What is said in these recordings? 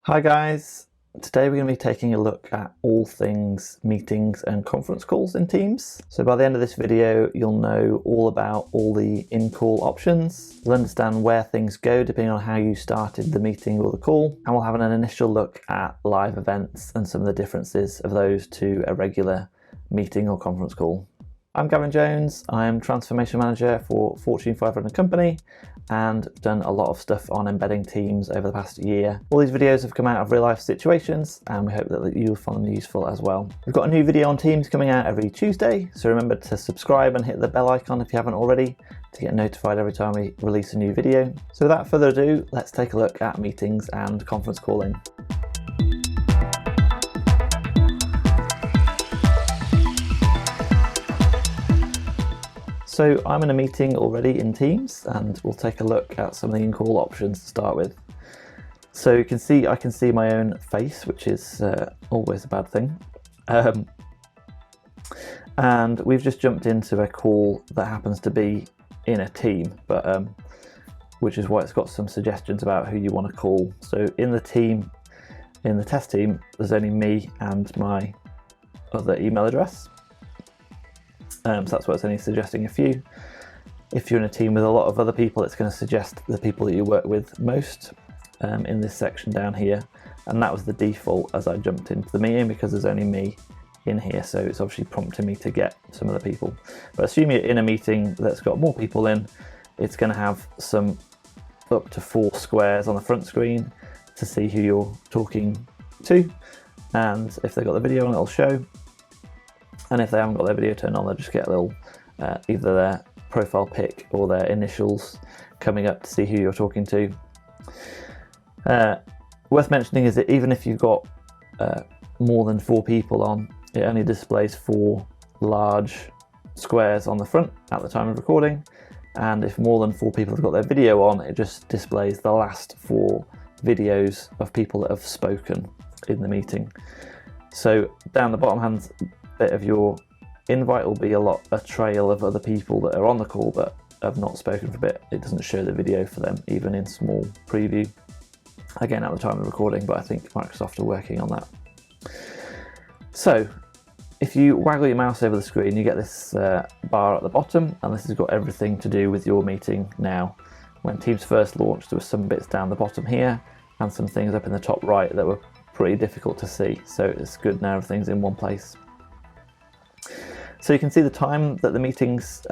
Hi guys, today we're going to be taking a look at all things meetings and conference calls in Teams. So by the end of this video you'll know all about all the in-call options, you'll understand where things go depending on how you started the meeting or the call, and we'll have an initial look at live events and some of the differences of those to a regular meeting or conference call. I'm Gavin Jones, I'm Transformation Manager for Fortune 500 company and done a lot of stuff on embedding Teams over the past year. All these videos have come out of real life situations and we hope that you'll find them useful as well. We've got a new video on Teams coming out every Tuesday, so remember to subscribe and hit the bell icon if you haven't already to get notified every time we release a new video. So without further ado, let's take a look at meetings and conference calling. So I'm in a meeting already in Teams and we'll take a look at some of the in-call options to start with. So you can see, I can see my own face, which is always a bad thing. And we've just jumped into a call that happens to be in a team, but which is why it's got some suggestions about who you want to call. So in the team, in the test team, there's only me and my other email address. So that's why it's only suggesting a few. If you're in a team with a lot of other people, it's going to suggest the people that you work with most in this section down here. And that was the default as I jumped into the meeting because there's only me in here. So it's obviously prompting me to get some of the people. But assume you're in a meeting that's got more people in, it's going to have some up to 4 squares on the front screen to see who you're talking to. And if they've got the video on, it'll show. And if they haven't got their video turned on, they'll just get a little, either their profile pic or their initials coming up to see who you're talking to. Worth mentioning is that even if you've got more than 4 people on, it only displays 4 large squares on the front at the time of recording. And if more than 4 people have got their video on, it just displays the last 4 videos of people that have spoken in the meeting. So down the bottom hand bit of your invite will be a trail of other people that are on the call but have not spoken for a bit. It doesn't show the video for them, even in small preview. Again, at the time of recording, but I think Microsoft are working on that. So if you waggle your mouse over the screen, you get this bar at the bottom, and this has got everything to do with your meeting now. When Teams first launched, there were some bits down the bottom here and some things up in the top right that were pretty difficult to see. So it's good now everything's in one place. So you can see the time that the meeting's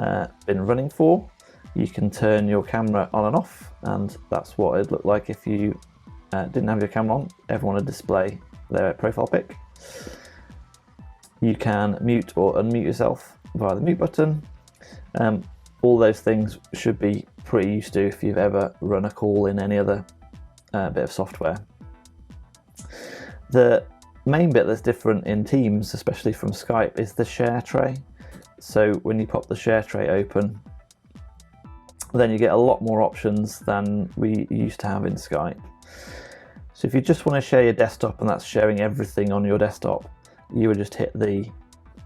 been running for. You can turn your camera on and off, and that's what it'd look like if you didn't have your camera on. Everyone would display their profile pic. You can mute or unmute yourself via the mute button. All those things should be pretty used to if you've ever run a call in any other bit of software. The main bit that's different in Teams, especially from Skype, is the share tray. So when you pop the share tray open, then you get a lot more options than we used to have in Skype. So if you just want to share your desktop and that's sharing everything on your desktop, you would just hit the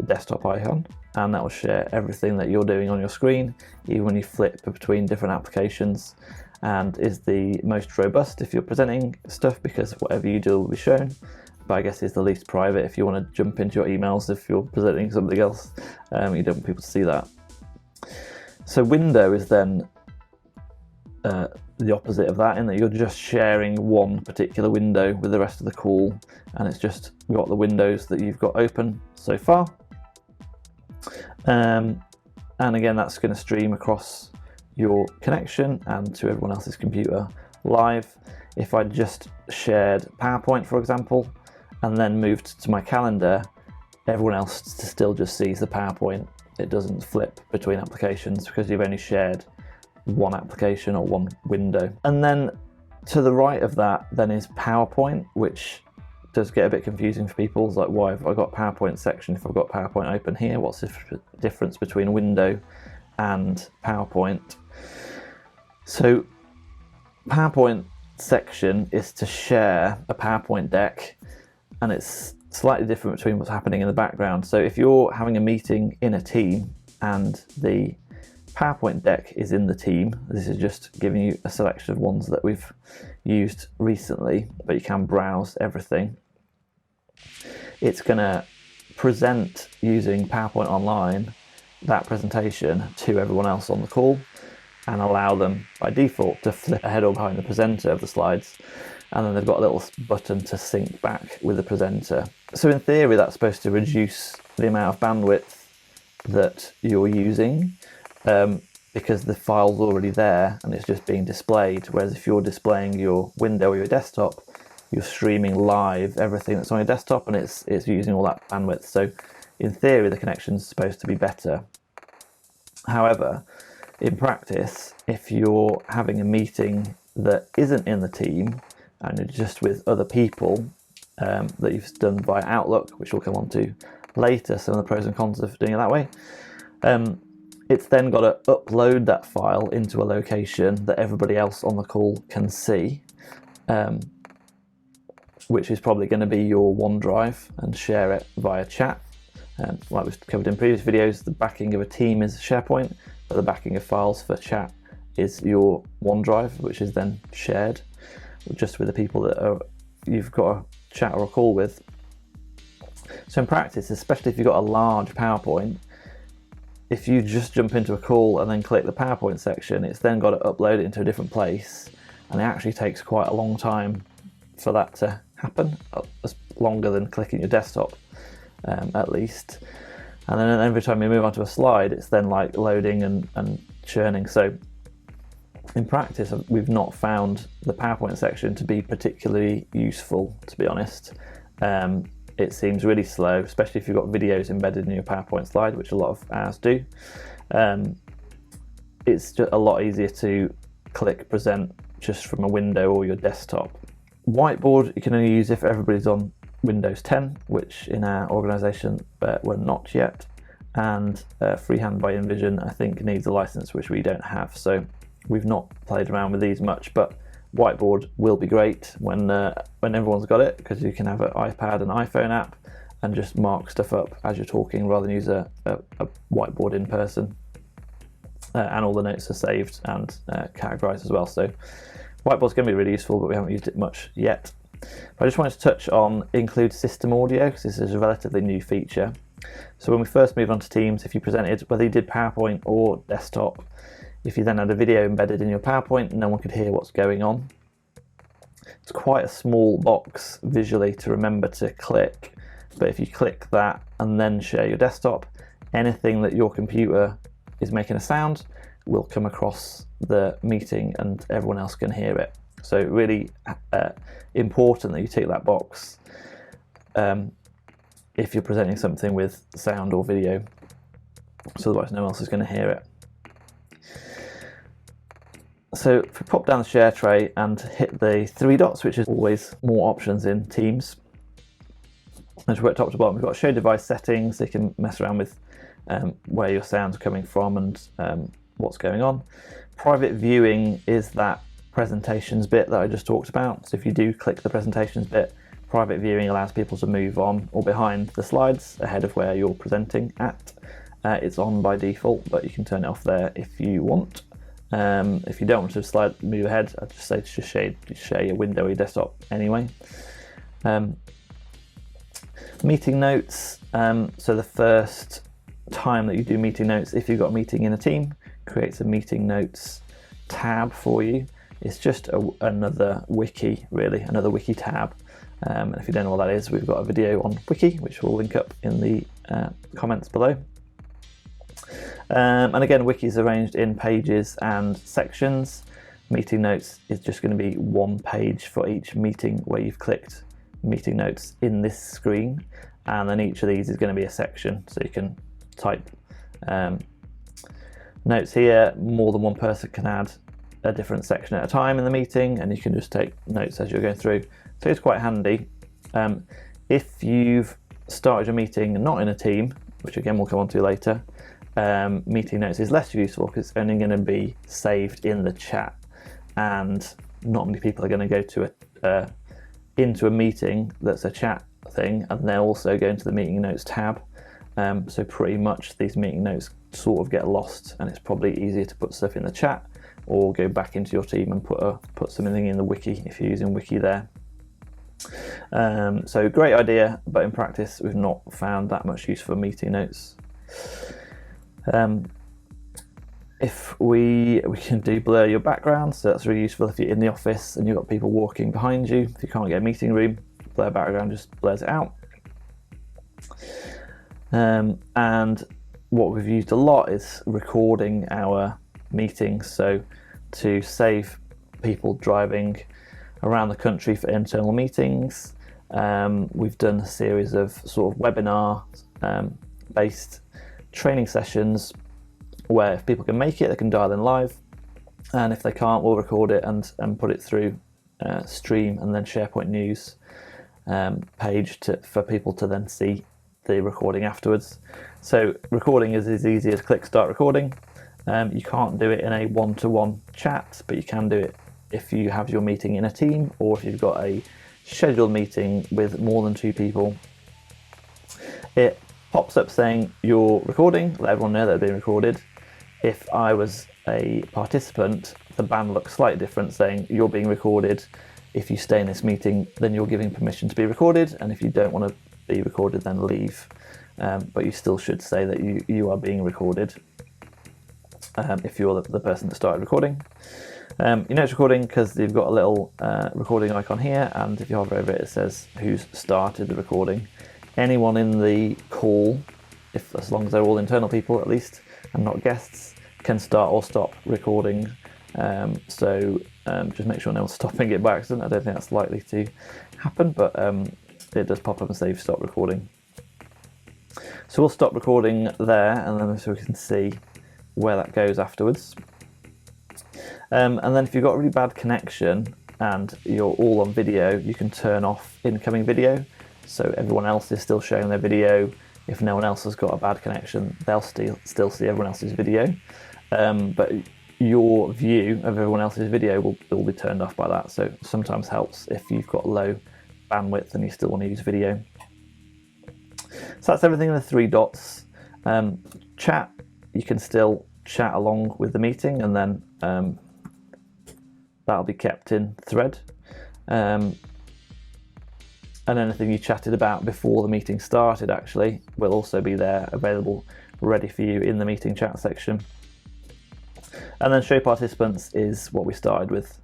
desktop icon and that will share everything that you're doing on your screen, even when you flip between different applications, and is the most robust if you're presenting stuff because whatever you do will be shown. But I guess it's the least private if you want to jump into your emails if you're presenting something else. You don't want people to see that. So window is then the opposite of that, in that you're just sharing one particular window with the rest of the call, and it's just got the windows that you've got open so far. And again, that's going to stream across your connection and to everyone else's computer live. If I just shared PowerPoint, for example, and then moved to my calendar, everyone else still just sees the PowerPoint. It doesn't flip between applications because you've only shared one application or one window. And then to the right of that then is PowerPoint, which does get a bit confusing for people. It's like, why have I got PowerPoint section if I've got PowerPoint open here? What's the difference between window and PowerPoint? So PowerPoint section is to share a PowerPoint deck, and it's slightly different between what's happening in the background. So if you're having a meeting in a team and the PowerPoint deck is in the team. This is just giving you a selection of ones that we've used recently, but you can browse everything. It's going to present using PowerPoint Online that presentation to everyone else on the call and allow them by default to flip ahead or behind the presenter of the slides, and then they've got a little button to sync back with the presenter. So in theory that's supposed to reduce the amount of bandwidth that you're using because the file's already there and it's just being displayed, whereas if you're displaying your window or your desktop, you're streaming live everything that's on your desktop and it's using all that bandwidth. So in theory the connection's supposed to be better. However, in practice, if you're having a meeting that isn't in the team and you're just with other people that you've done via Outlook, which we'll come on to later, some of the pros and cons of doing it that way, it's then got to upload that file into a location that everybody else on the call can see, which is probably going to be your OneDrive, and share it via chat. Like we've covered in previous videos, the backing of a team is SharePoint, but the backing of files for chat is your OneDrive, which is then shared just with the people that you've got a chat or a call with. So in practice, especially if you've got a large PowerPoint, if you just jump into a call and then click the PowerPoint section, it's then got to upload it into a different place, and it actually takes quite a long time for that to happen, longer than clicking your desktop at least. And then every time you move onto a slide, it's then like loading and churning. So in practice, we've not found the PowerPoint section to be particularly useful, to be honest. It seems really slow, especially if you've got videos embedded in your PowerPoint slide, which a lot of ours do. It's just a lot easier to click present just from a window or your desktop. Whiteboard you can only use if everybody's on Windows 10, which in our organisation we're not yet, and Freehand by InVision I think needs a license, which we don't have, so we've not played around with these much. But Whiteboard will be great when everyone's got it, because you can have an iPad and iPhone app and just mark stuff up as you're talking rather than use a whiteboard in person, and all the notes are saved and categorized as well. So Whiteboard's going to be really useful, but we haven't used it much yet. But I just wanted to touch on include system audio, because this is a relatively new feature. So when we first moved on to Teams, if you presented, whether you did PowerPoint or desktop, if you then had a video embedded in your PowerPoint, no one could hear what's going on. It's quite a small box visually to remember to click, but if you click that and then share your desktop, anything that your computer is making a sound will come across the meeting and everyone else can hear it. So really important that you tick that box if you're presenting something with sound or video, so otherwise no one else is going to hear it. So if we pop down the share tray and hit the three dots, which is always more options in Teams, as we work top to bottom, we've got show device settings, so you can mess around with where your sound's coming from and what's going on. Private viewing is that presentations bit that I just talked about. So if you do click the presentations bit, private viewing allows people to move on or behind the slides ahead of where you're presenting at. It's on by default, but you can turn it off there if you want. If you don't want to move ahead, I'd just say to just share your window or your desktop anyway. Meeting notes. So the first time that you do meeting notes, if you've got a meeting in a team, creates a meeting notes tab for you. It's just another wiki, really, another wiki tab. And if you don't know what that is, we've got a video on Wiki, which we'll link up in the comments below. And again, Wiki is arranged in pages and sections. Meeting notes is just going to be one page for each meeting where you've clicked meeting notes in this screen, and then each of these is going to be a section, so you can type notes here. More than one person can add a different section at a time in the meeting, and you can just take notes as you're going through. So it's quite handy. If you've started a meeting not in a team, which again we'll come on to later, meeting notes is less useful because it's only going to be saved in the chat, and not many people are going to go to into a meeting that's a chat thing and then also go into the meeting notes tab. So pretty much these meeting notes sort of get lost, and it's probably easier to put stuff in the chat or go back into your team and put something in the wiki if you're using Wiki there. So great idea, but in practice we've not found that much use for meeting notes. If we can do blur your background, so that's really useful if you're in the office and you've got people walking behind you. If you can't get a meeting room, blur background just blurs it out. And what we've used a lot is recording our meetings. So to save people driving around the country for internal meetings, we've done a series of sort of webinar based training sessions where if people can make it, they can dial in live, and if they can't, we'll record it and put it through Stream and then SharePoint News page for people to then see the recording afterwards. So recording is as easy as click start recording. You can't do it in a one-to-one chat, but you can do it if you have your meeting in a team, or if you've got a scheduled meeting with more than 2 people. It pops up saying you're recording, let everyone know that they're being recorded. If I was a participant, the band looks slightly different, saying you're being recorded. If you stay in this meeting, then you're giving permission to be recorded, and if you don't want to be recorded, then leave. But you still should say that you are being recorded if you're the person that started recording. You know it's recording because you've got a little recording icon here, and if you hover over it, it says who's started the recording. Anyone in the call, as long as they're all internal people at least and not guests, can start or stop recording. So just make sure no one's stopping it by accident. I don't think that's likely to happen, but it does pop up and say stop recording. So we'll stop recording there, and then so we can see where that goes afterwards. And then if you've got a really bad connection and you're all on video, you can turn off incoming video, so everyone else is still showing their video. If no one else has got a bad connection, they'll still see everyone else's video, but your view of everyone else's video will be turned off by that. So sometimes helps if you've got low bandwidth and you still want to use video. So that's everything in the 3 dots. Chat, you can still chat along with the meeting, and then that'll be kept in thread. And anything you chatted about before the meeting started actually will also be there, available, ready for you in the meeting chat section. And then show participants is what we started with.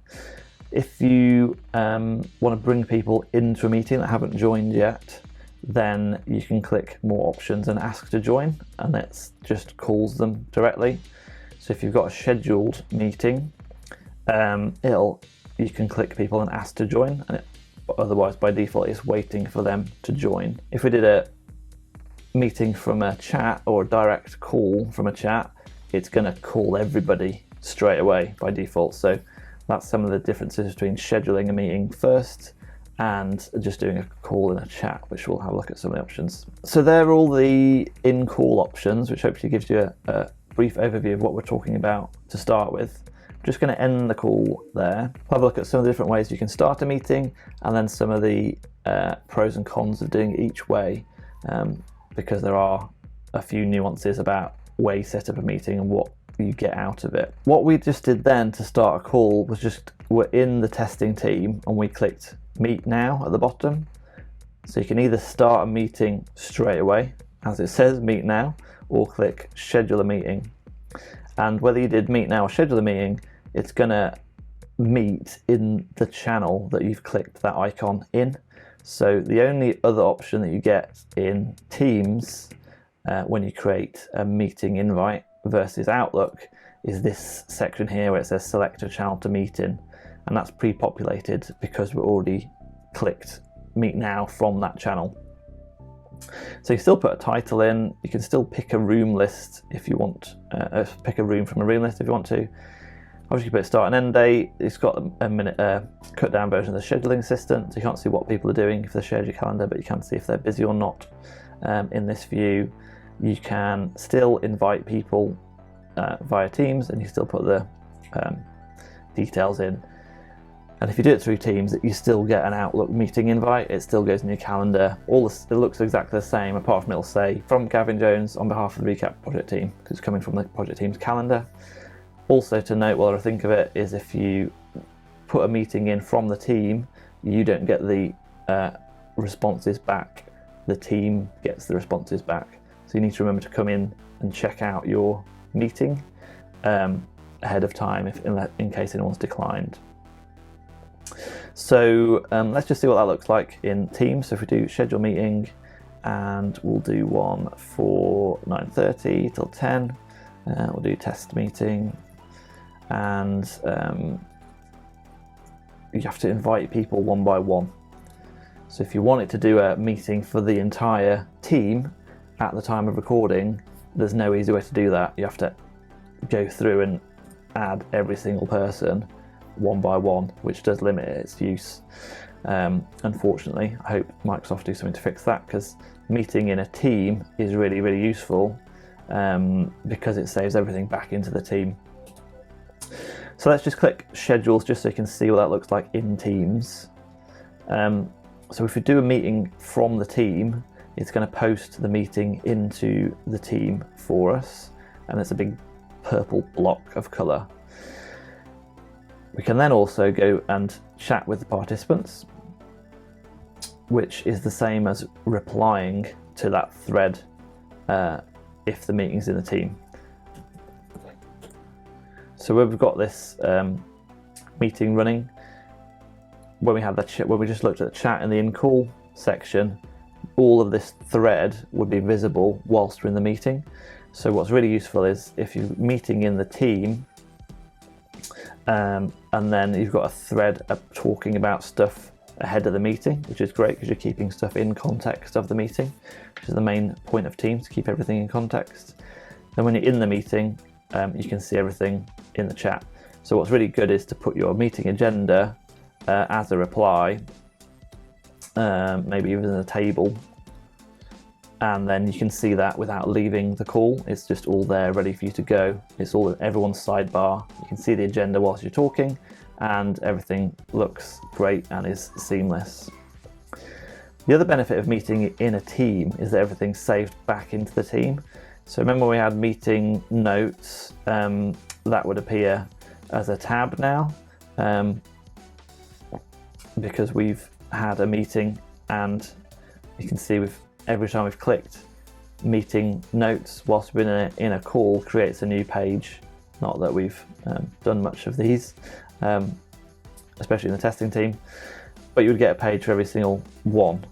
If you want to bring people into a meeting that haven't joined yet, then you can click more options and ask to join, and it just calls them directly. So if you've got a scheduled meeting, you can click people and ask to join, and otherwise by default it's waiting for them to join. If we did a meeting from a chat or a direct call from a chat, it's going to call everybody straight away by default. So that's some of the differences between scheduling a meeting first and just doing a call in a chat, which we'll have a look at some of the options. So they're all the in-call options, which hopefully gives you a brief overview of what we're talking about to start with. I'm just going to end the call there. We'll have a look at some of the different ways you can start a meeting, and then some of the pros and cons of doing it each way, because there are a few nuances about way you set up a meeting and what you get out of it. What we just did then to start a call was we're in the testing team and we clicked Meet Now at the bottom. So you can either start a meeting straight away, as it says Meet Now, or click Schedule a Meeting. And whether you did Meet Now or Schedule a Meeting, it's going to meet in the channel that you've clicked that icon in. So the only other option that you get in Teams when you create a meeting invite versus Outlook is this section here where it says select a channel to meet in, and that's pre-populated because we're already clicked Meet Now from that channel. So you still put a title in, you can still pick a room list if you want, pick a room from a room list if you want to. Obviously you put start and end date. It's got a minute cut down version of the scheduling assistant, so you can't see what people are doing if they've shared your calendar, but you can see if they're busy or not in this view. You can still invite people via Teams, and you still put the details in. And if you do it through Teams, you still get an Outlook meeting invite. It still goes in your calendar. It looks exactly the same, apart from it'll say, from Gavin Jones on behalf of the Recap project team, because it's coming from the project team's calendar. Also to note, while I think of it, is if you put a meeting in from the team, you don't get the responses back. The team gets the responses back. So you need to remember to come in and check out your meeting ahead of time in case anyone's declined. So let's just see what that looks like in Teams. So if we do schedule meeting, and we'll do one for 9:30 till 10, we'll do test meeting, and you have to invite people one by one. So if you wanted to do a meeting for the entire team at the time of recording, there's no easy way to do that. You have to go through and add every single person one by one, which does limit its use. Unfortunately, I hope Microsoft do something to fix that, because meeting in a team is really, really useful because it saves everything back into the team. So let's just click schedules just so you can see what that looks like in Teams. So if we do a meeting from the team, it's going to post the meeting into the team for us, and it's a big purple block of colour. We can then also go and chat with the participants, which is the same as replying to that thread if the meeting's in the team. So we've got this meeting running. When we just looked at the chat in the in-call section, all of this thread would be visible whilst we're in the meeting. So what's really useful is if you're meeting in the team, and then you've got a thread talking about stuff ahead of the meeting, which is great because you're keeping stuff in context of the meeting, which is the main point of Teams, to keep everything in context. Then when you're in the meeting, you can see everything in the chat. So what's really good is to put your meeting agenda as a reply, maybe even in a table, and then you can see that without leaving the call. It's just all there ready for you to go. It's all in everyone's sidebar. You can see the agenda whilst you're talking, and everything looks great and is seamless. The other benefit of meeting in a team is that everything's saved back into the team. So remember we had meeting notes, that would appear as a tab now, because we've had a meeting, and you can see every time we've clicked meeting notes whilst we've been in a call, creates a new page. Not that we've done much of these, especially in the testing team, but you would get a page for every single one.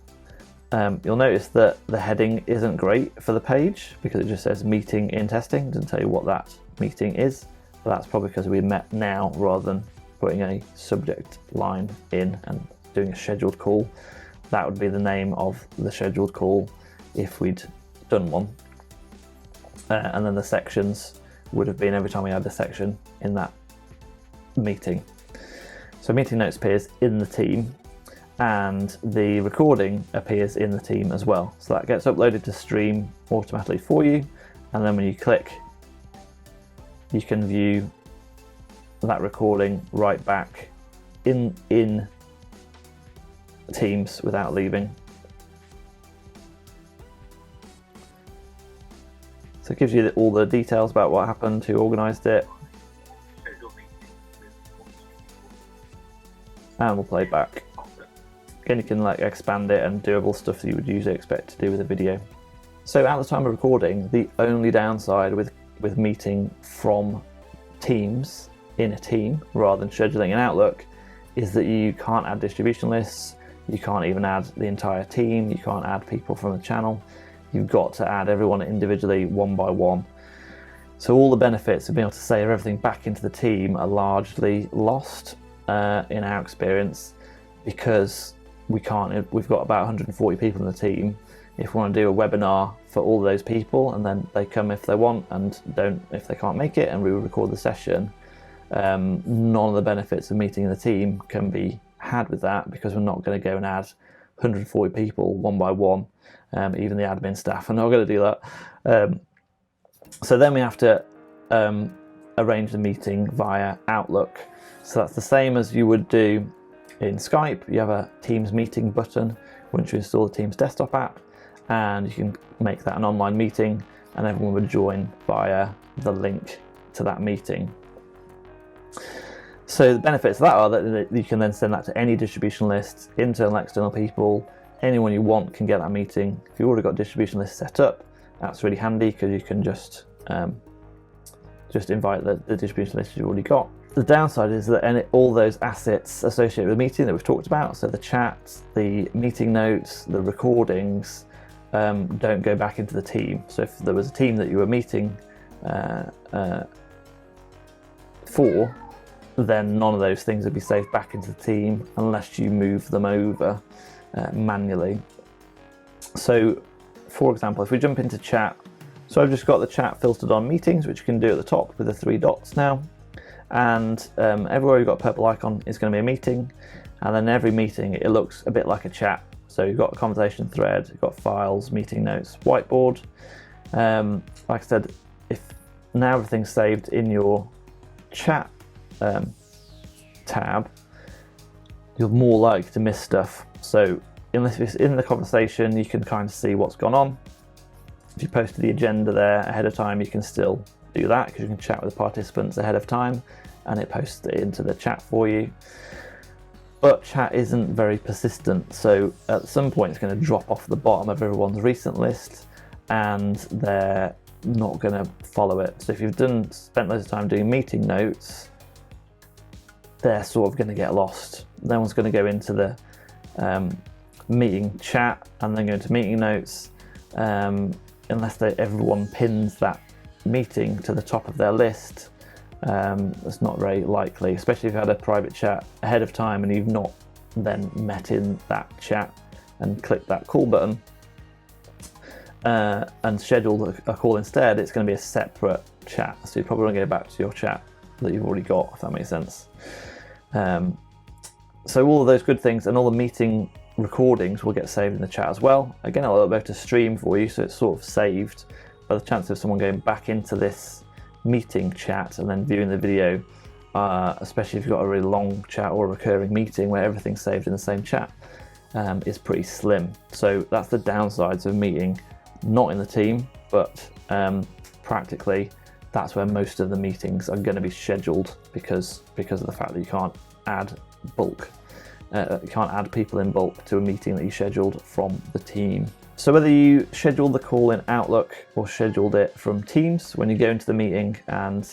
You'll notice that the heading isn't great for the page because it just says meeting in testing. It doesn't tell you what that meeting is, but that's probably because we met now rather than putting a subject line in and doing a scheduled call. That would be the name of the scheduled call if we'd done one. And then the sections would have been every time we had a section in that meeting. So meeting notes appears in the team, and the recording appears in the team as well. So that gets uploaded to Stream automatically for you, and then when you click, you can view that recording right back in Teams without leaving. So it gives you all the details about what happened, who organised it, and we'll play back. Again, you can expand it and do all stuff that you would usually expect to do with a video. So at the time of recording, the only downside with meeting from Teams in a team rather than scheduling in Outlook is that you can't add distribution lists, you can't even add the entire team, you can't add people from the channel. You've got to add everyone individually one by one. So all the benefits of being able to save everything back into the team are largely lost in our experience, because we've got about 140 people in the team. If we want to do a webinar for all those people, and then they come if they want and don't if they can't make it, and we record the session, none of the benefits of meeting in the team can be had with that, because we're not going to go and add 140 people one by one. Even the admin staff are not going to do that. So then we have to arrange the meeting via Outlook. So that's the same as you would do in Skype. You have a Teams meeting button once you install the Teams desktop app, and you can make that an online meeting, and everyone would join via the link to that meeting. So the benefits of that are that you can then send that to any distribution list, internal, external people, anyone you want can get that meeting. If you've already got a distribution list set up, that's really handy because you can just invite the distribution list you've already got. The downside is that all those assets associated with the meeting that we've talked about, so the chat, the meeting notes, the recordings, don't go back into the team. So if there was a team that you were meeting for, then none of those things would be saved back into the team unless you move them over manually. So for example, if we jump into chat, so I've just got the chat filtered on meetings, which you can do at the top with the 3 dots now. And everywhere you've got a purple icon is going to be a meeting. And then every meeting, it looks a bit like a chat. So you've got a conversation thread, you've got files, meeting notes, whiteboard. Like I said, if now everything's saved in your chat tab, you're more likely to miss stuff. So unless it's in the conversation, you can kind of see what's gone on. If you posted the agenda there ahead of time, you can still do that because you can chat with the participants ahead of time and it posts it into the chat for you. But chat isn't very persistent, so at some point it's going to drop off the bottom of everyone's recent list and they're not going to follow it. So if you've spent loads of time doing meeting notes, they're sort of going to get lost. No one's going to go into the meeting chat and then go into meeting notes unless everyone pins that meeting to the top of their list. That's not very likely, especially if you had a private chat ahead of time and you've not then met in that chat and clicked that call button and scheduled a call instead. It's going to be a separate chat, so you probably want to go back to your chat that you've already got, if that makes sense. So all of those good things and all the meeting recordings will get saved in the chat as well. Again, I'll upload to stream for you, so it's sort of saved. But the chance of someone going back into this meeting chat and then viewing the video, especially if you've got a really long chat or a recurring meeting where everything's saved in the same chat, is pretty slim. So that's the downsides of meeting not in the team, but practically that's where most of the meetings are going to be scheduled because of the fact that you can't add people in bulk to a meeting that you scheduled from the team. So whether you scheduled the call in Outlook or scheduled it from Teams, when you go into the meeting and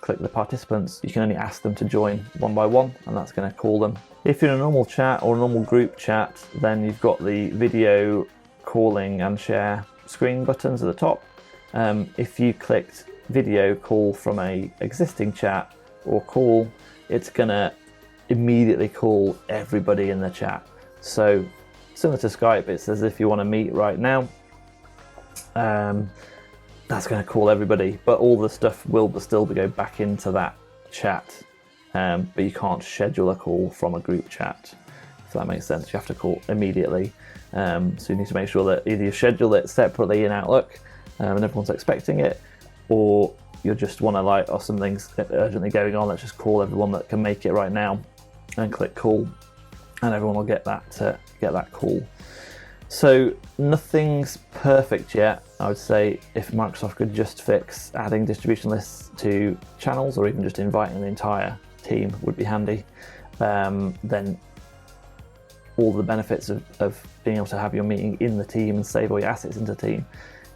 click the participants, you can only ask them to join one by one, and that's going to call them. If you're in a normal chat or a normal group chat, then you've got the video, calling and share screen buttons at the top. If you clicked video call from a existing chat or call, it's going to immediately call everybody in the chat. So similar to Skype, it says if you want to meet right now, that's going to call everybody, but all the stuff will still go back into that chat, but you can't schedule a call from a group chat, if that makes sense. You have to call immediately, so you need to make sure that either you schedule it separately in Outlook and everyone's expecting it, or you just want to something's urgently going on, let's just call everyone that can make it right now and click call, and everyone will get that call. So nothing's perfect yet. I would say if Microsoft could just fix adding distribution lists to channels, or even just inviting the entire team would be handy, then all the benefits of being able to have your meeting in the team and save all your assets into the team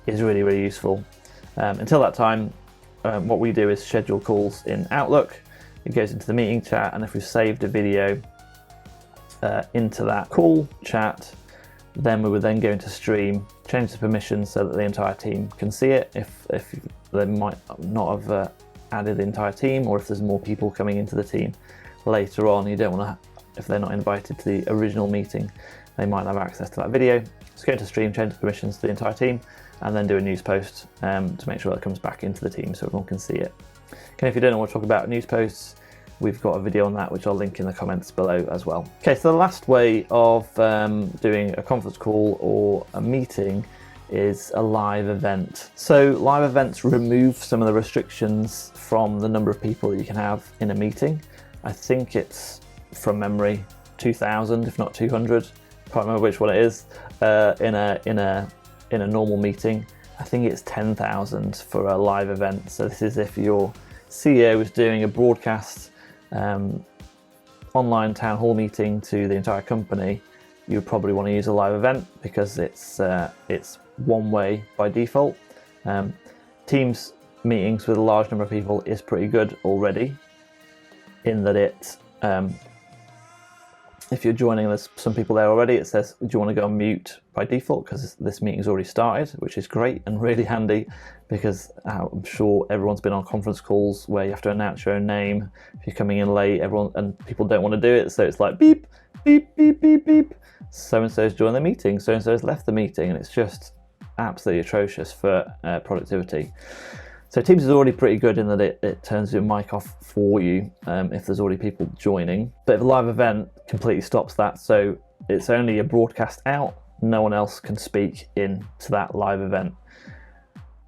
is really, really useful. Until that time, what we do is schedule calls in Outlook. It goes into the meeting chat, and if we've saved a video into that call chat, then we would then go into stream, change the permissions so that the entire team can see it. If they might not have added the entire team, or if there's more people coming into the team later on, you don't want to, if they're not invited to the original meeting, they might have access to that video. So go into stream, change the permissions to the entire team, and then do a news post to make sure that it comes back into the team so everyone can see it. Okay, if you don't know what to talk about news posts, we've got a video on that which I'll link in the comments below as well. Okay, so the last way of doing a conference call or a meeting is a live event. So live events remove some of the restrictions from the number of people that you can have in a meeting. I think it's, from memory, 2,000, if not 200. Can't remember which one it is. In a normal meeting, I think it's 10,000 for a live event. So this is if your CEO is doing a broadcast online town hall meeting to the entire company, you would probably want to use a live event because it's one way by default. Teams meetings with a large number of people is pretty good already, in that it if you're joining, there's some people there already, it says, do you want to go on mute by default because this meeting's already started, which is great and really handy because I'm sure everyone's been on conference calls where you have to announce your own name if you're coming in late, and people don't want to do it, so it's like beep, beep, beep, beep, beep. So-and-so's joined the meeting, so-and-so's left the meeting, and it's just absolutely atrocious for productivity. So Teams is already pretty good in that it turns your mic off for you if there's already people joining. But if a live event completely stops that, so it's only a broadcast out, no one else can speak into that live event.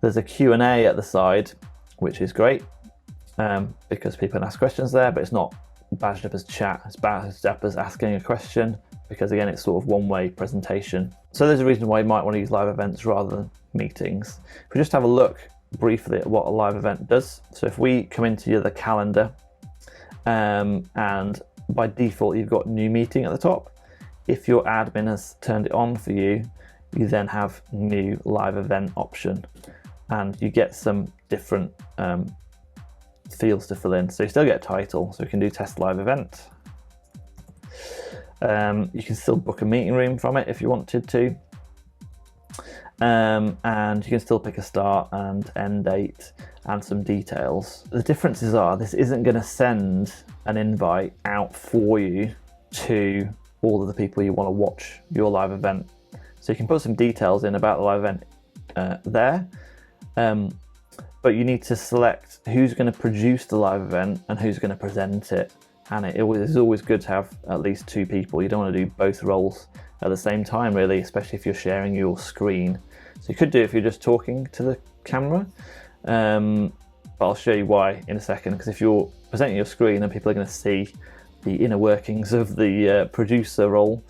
There's a Q&A at the side, which is great because people can ask questions there, but it's not badged up as chat, it's badged up as asking a question because again, it's sort of one-way presentation. So there's a reason why you might want to use live events rather than meetings. If we just have a look briefly at what a live event does. So if we come into the calendar and by default you've got new meeting at the top, if your admin has turned it on for you, you then have new live event option and you get some different fields to fill in. So you still get a title, so you can do test live event. You can still book a meeting room from it if you wanted to. And you can still pick a start and end date and some details. The differences are this isn't going to send an invite out for you to all of the people you want to watch your live event. So you can put some details in about the live event there, but you need to select who's going to produce the live event and who's going to present it. And it is always good to have at least two people. You don't want to do both roles at the same time, really, especially if you're sharing your screen. So you could do it if you're just talking to the camera, but I'll show you why in a second, because if you're presenting your screen, then people are going to see the inner workings of the producer role,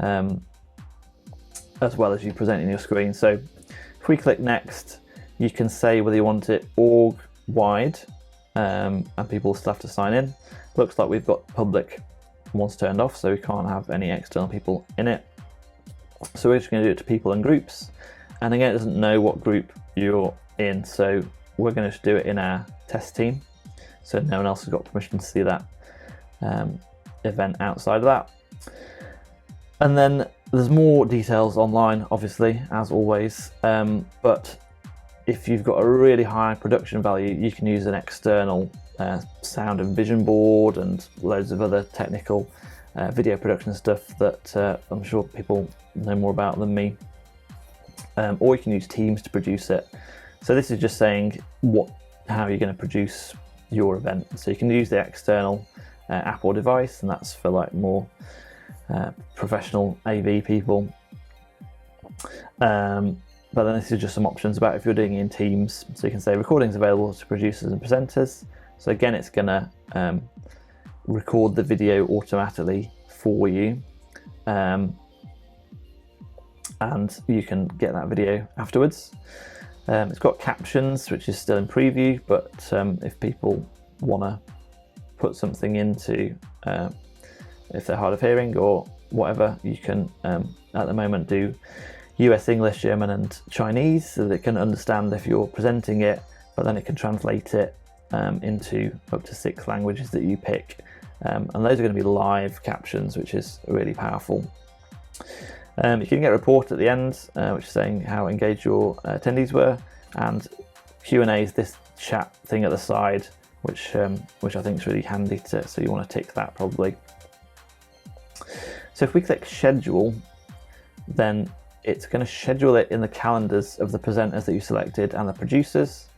as well as you presenting your screen. So if we click next, you can say whether you want it org-wide, and people still have to sign in. Looks like we've got public once turned off, so we can't have any external people in it. So we're just going to do it to people and groups. And again, it doesn't know what group you're in, so we're going to do it in our test team, so no one else has got permission to see that event outside of that. And then there's more details online, obviously, as always, but if you've got a really high production value, you can use an external sound and vision board and loads of other technical video production stuff that I'm sure people know more about than me. Or you can use Teams to produce it. So this is just saying how you're going to produce your event. So you can use the external app or device, and that's for like more professional AV people. But then this is just some options about if you're doing it in Teams. So you can say recordings available to producers and presenters. So again, it's going to record the video automatically for you. And you can get that video afterwards. It's got captions, which is still in preview, but if people want to put something into, if they're hard of hearing or whatever, you can at the moment do US English, German and Chinese, so that it can understand if you're presenting it, but then it can translate it into up to 6 languages that you pick. And those are going to be live captions, which is really powerful. You can get a report at the end, which is saying how engaged your attendees were, and Q&A is this chat thing at the side, which I think is really handy so you want to tick that probably. So if we click schedule, then it's going to schedule it in the calendars of the presenters that you selected and the producers,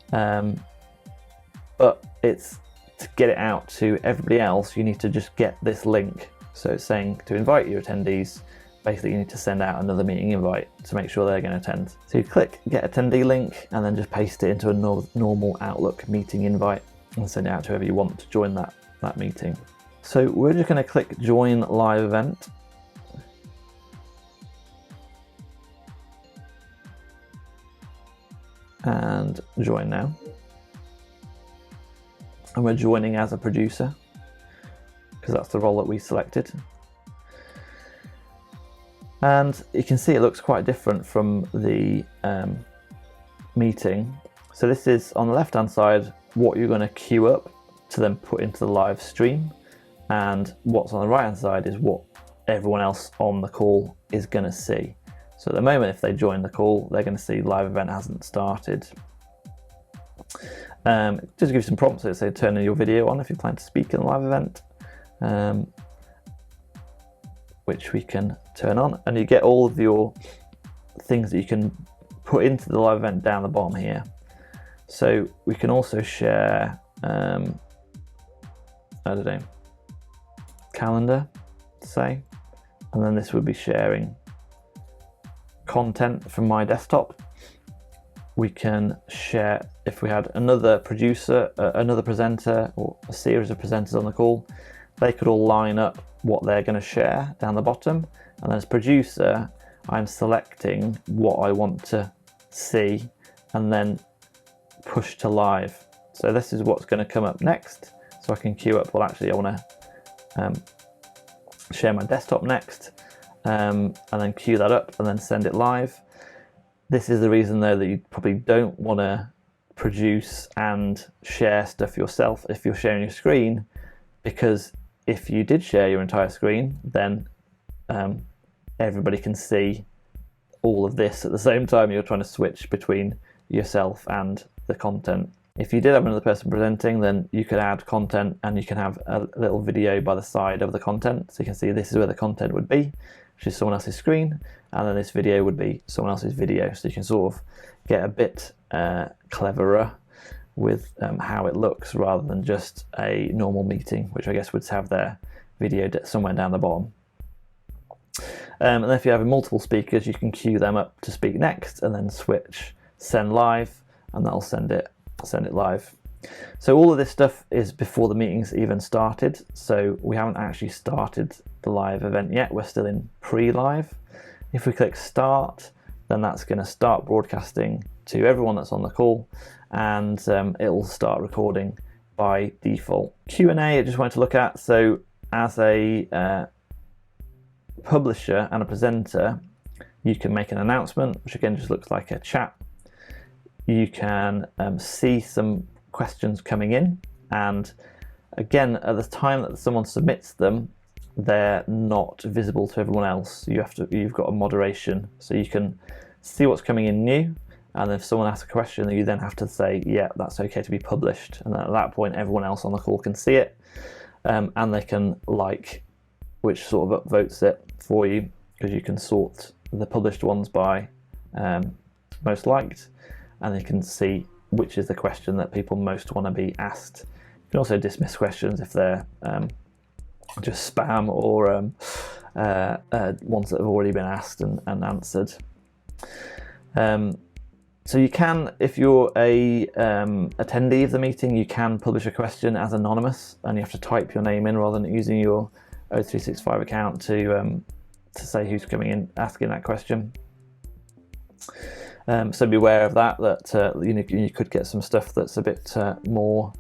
but it's to get it out to everybody else, you need to just get this link. So it's saying to invite your attendees, basically you need to send out another meeting invite to make sure they're going to attend. So you click get attendee link and then just paste it into a normal Outlook meeting invite and send it out to whoever you want to join that meeting. So we're just going to click join live event. And join now. And we're joining as a producer because that's the role that we selected. And you can see it looks quite different from the meeting. So this is on the left hand side what you're going to queue up to then put into the live stream, and what's on the right hand side is what everyone else on the call is going to see. So at the moment, if they join the call, they're going to see live event hasn't started. Just to give you some prompts, so say turn your video on if you plan to speak in a live event, which we can turn on, and you get all of your things that you can put into the live event down the bottom here. So we can also share, I don't know, calendar, say, and then this would be sharing content from my desktop. We can share, if we had another producer, another presenter, or a series of presenters on the call, they could all line up what they're going to share down the bottom, and then as producer I'm selecting what I want to see and then push to live. So this is what's going to come up next, so I can queue up, well actually I want to share my desktop next, and then queue that up and then send it live. This is the reason though that you probably don't want to produce and share stuff yourself if you're sharing your screen, because if you did share your entire screen, then everybody can see all of this at the same time. You're trying to switch between yourself and the content. If you did have another person presenting, then you could add content and you can have a little video by the side of the content. So you can see this is where the content would be, which is someone else's screen, and then this video would be someone else's video. So you can sort of get a bit cleverer with how it looks rather than just a normal meeting, which I guess would have their video somewhere down the bottom. And then if you have multiple speakers, you can queue them up to speak next and then switch send live, and that'll send it live. So all of this stuff is before the meeting's even started. So we haven't actually started the live event yet. We're still in pre-live. If we click start, then that's going to start broadcasting to everyone that's on the call, and it'll start recording by default. Q&A I just wanted to look at. So as a publisher and a presenter, you can make an announcement, which again just looks like a chat. You can see some questions coming in, and again at the time that someone submits them, they're not visible to everyone else. You've got a moderation, so you can see what's coming in new, and if someone asks a question, you then have to say, yeah, that's okay to be published, and then at that point everyone else on the call can see it, and they can like, which sort of upvotes it for you, because you can sort the published ones by most liked, and they can see which is the question that people most want to be asked. You can also dismiss questions if they're just spam or ones that have already been asked and answered. So you can, if you're a attendee of the meeting, you can publish a question as anonymous, and you have to type your name in rather than using your O365 account to say who's coming in asking that question. So beware of that you could get some stuff that's a bit more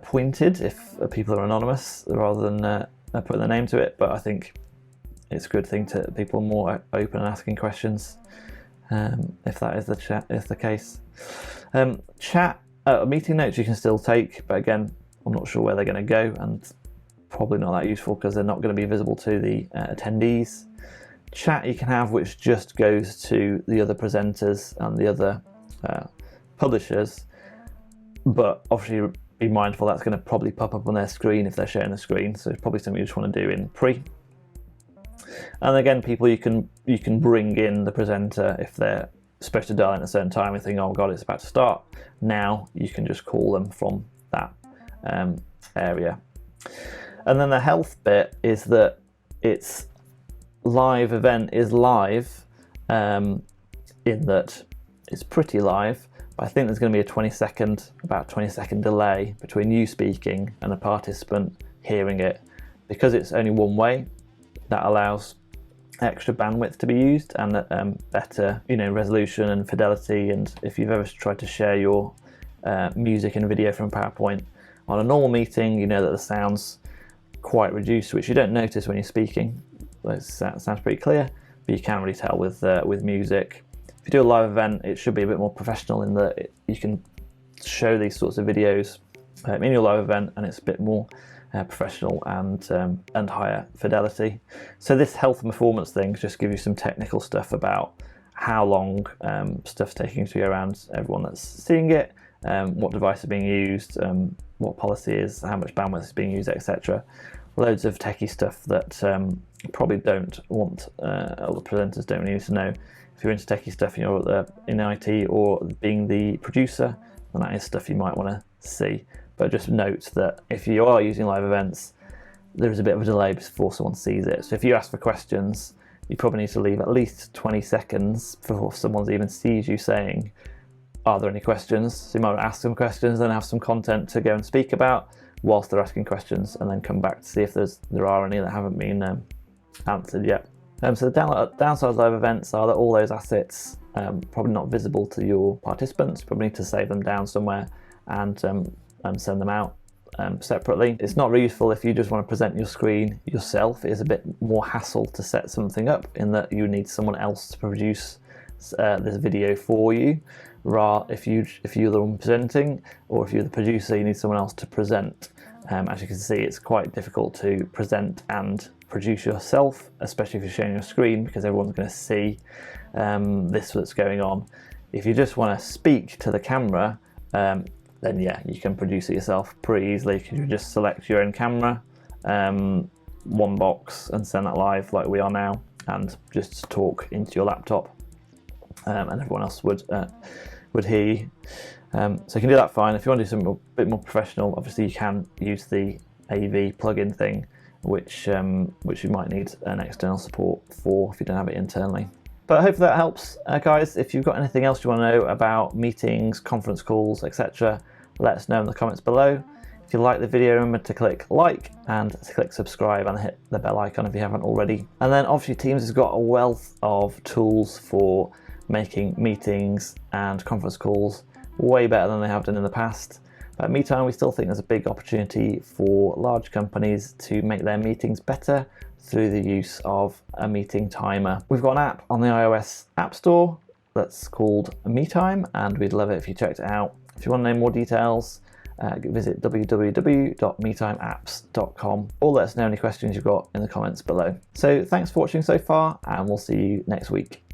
pointed if people are anonymous rather than putting their name to it, but I think it's a good thing to people more open and asking questions if that is the case. Chat meeting notes you can still take, but again I'm not sure where they're going to go, and probably not that useful because they're not going to be visible to the attendees. Chat you can have which just goes to the other presenters and the other publishers, but obviously be mindful that's going to probably pop up on their screen if they're sharing the screen, so it's probably something you just want to do in pre. And again, people you can bring in the presenter if they're supposed to dial in at a certain time and think, oh god, it's about to start. Now you can just call them from that area. And then the health bit is that it's live event is live in that it's pretty live, but I think there's going to be about 20 second delay between you speaking and a participant hearing it. Because it's only one way, that allows extra bandwidth to be used and better, resolution and fidelity. And if you've ever tried to share your music and video from PowerPoint on a normal meeting, you know that the sound's quite reduced, which you don't notice when you're speaking. It sounds pretty clear, but you can really tell with music. If you do a live event, it should be a bit more professional in that you can show these sorts of videos in your live event, and it's a bit more professional and higher fidelity. So this health and performance thing just gives you some technical stuff about how long stuff's taking to go around everyone that's seeing it, what device is being used, what policy is, how much bandwidth is being used, etc. Loads of techie stuff that you probably don't want, all the presenters don't really need to know. If you're into techie stuff and you're in IT or being the producer, then that is stuff you might want to see. But just note that if you are using live events, there is a bit of a delay before someone sees it. So if you ask for questions, you probably need to leave at least 20 seconds before someone even sees you saying, are there any questions? So you might ask some questions, then have some content to go and speak about whilst they're asking questions, and then come back to see if there are any that haven't been answered yet. So the downside of live events are that all those assets probably not visible to your participants. You probably need to save them down somewhere and send them out separately. It's not really useful if you just want to present your screen yourself. It is a bit more hassle to set something up in that you need someone else to produce this video for you. If you're the one presenting, or if you're the producer, you need someone else to present. As you can see, it's quite difficult to present and produce yourself, especially if you're sharing your screen, because everyone's going to see this that's going on. If you just want to speak to the camera, then yeah, you can produce it yourself pretty easily, because you just select your own camera, one box, and send that live like we are now, and just talk into your laptop, and everyone else would hear you. So you can do that fine. If you want to do something a bit more professional, obviously you can use the AV plugin thing, which you might need an external support for if you don't have it internally. But hopefully that helps, guys. If you've got anything else you want to know about meetings, conference calls, etc., let us know in the comments below. If you like the video, remember to click like and to click subscribe and hit the bell icon if you haven't already. And then obviously Teams has got a wealth of tools for making meetings and conference calls way better than they have done in the past. But at MeeTime, we still think there's a big opportunity for large companies to make their meetings better through the use of a meeting timer. We've got an app on the iOS App Store that's called MeeTime, and we'd love it if you checked it out. If you want to know more details, visit www.meetimeapps.com, or let us know any questions you've got in the comments below. So thanks for watching so far, and we'll see you next week.